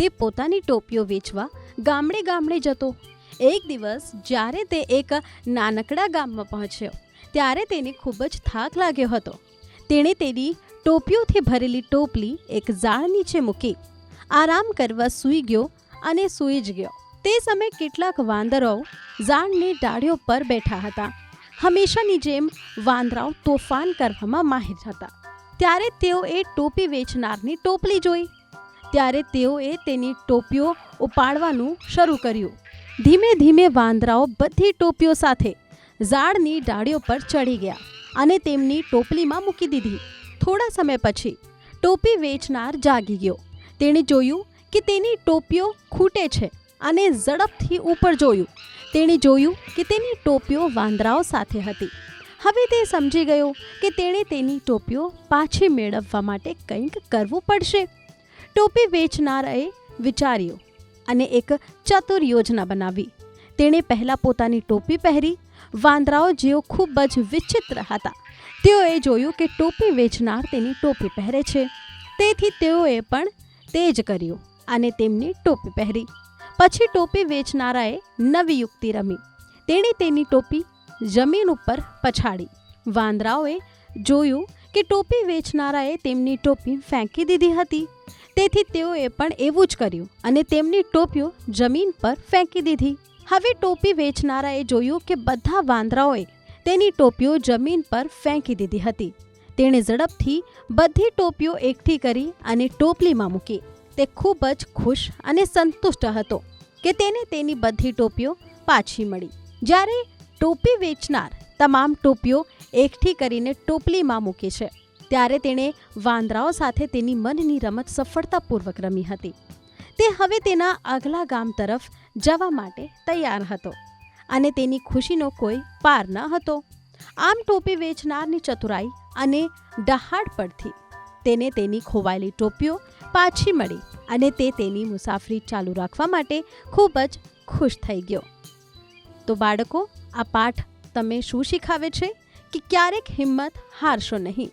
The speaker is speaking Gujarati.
તે પોતાની ટોપીઓ વેચવા ગામડે ગામડે જતો. એક દિવસ જ્યારે તે એક નાનકડા ગામમાં પહોંચ્યો ત્યારે તેને ખૂબ જ થાક લાગ્યો હતો. તેણે તેની ટોપીઓથી ભરેલી ટોપલી એક ઝાડ નીચે મૂકી આરામ કરવા સૂઈ ગયો અને સૂઈ જ ગયો. તે સમયે કેટલાક વાંદરાઓ ઝાડની ડાળીઓ પર બેઠા હતા. હંમેશાની જેમ વાંદરાઓ તોફાન કરવામાં માહિર હતા. ત્યારે તેઓએ ટોપી વેચનારની ટોપલી જોઈ. ત્યારે તેઓએ તેની ટોપીઓ ઉપાડવાનું શરૂ કર્યું. ધીમે ધીમે વાંદરાઓ બધી ટોપીઓ સાથે ઝાડની ડાળીઓ પર ચડી ગયા અને તેમની ટોપલીમાં મૂકી દીધી. થોડા સમય પછી ટોપી વેચનાર જાગી ગયો. તેણે જોયું કે તેની ટોપીઓ ખૂટે છે અને ઝડપથી ઉપર જોયું. તેણે જોયું કે તેની ટોપીઓ વાંદરાઓ સાથે હતી. હવે તે સમજી ગયો કે તેણે તેની ટોપીઓ પાછી મેળવવા માટે કંઈક કરવું પડશે. ટોપી વેચનારાએ વિચાર્યું અને એક ચતુર યોજના બનાવી. તેણે પહેલાં પોતાની ટોપી પહેરી. વાંદરાઓ જેઓ ખૂબ જ વિચિત્ર હતા તેઓએ જોયું કે ટોપી વેચનાર તેની ટોપી પહેરે છે, તેથી તેઓએ પણ તે જ કર્યું અને તેમની ટોપી પહેરી. પછી ટોપી વેચનારાએ નવી યુક્તિ રમી. તેણે તેની ટોપી જમીન ઉપર પછાડી. વાંદરાઓએ જોયું કે ટોપી વેચનારાએ તેમની ટોપી ફેંકી દીધી હતી, તેથી તેઓએ પણ એવું જ કર્યું અને તેમની ટોપીઓ જમીન પર ફેંકી દીધી. હવે ટોપી વેચનારાએ જોયું કે બધા વાંદરાઓએ તેની ટોપીઓ જમીન પર ફેંકી દીધી હતી. તેણે ઝડપથી બધી ટોપીઓ એકઠી કરી અને ટોપલીમાં મૂકી. તે ખૂબ જ ખુશ અને સંતુષ્ટ હતો કે તેને તેની બધી ટોપીઓ પાછી મળી. જ્યારે ટોપી વેચનાર તમામ ટોપીઓ એકઠી કરીને ટોપલીમાં મૂકી છે ત્યારે તેણે વાંદરાઓ સાથે તેની મનની રમત સફળતાપૂર્વક રમી હતી. તે હવે તેના આગલા ગામ તરફ જવા માટે તૈયાર હતો અને તેની ખુશીનો કોઈ પાર ન હતો. આમ ટોપી વેચનારની ચતુરાઈ અને ડહાડ પરથી તેને તેની ખોવાયેલી ટોપીઓ પાછી મળી અને તે તેની મુસાફરી ચાલુ રાખવા માટે ખૂબ જ ખુશ થઈ ગયો. તો બાળકો, આ પાઠ તમે શું શીખાવે છે કે ક્યારેક હિંમત હારશો નહીં.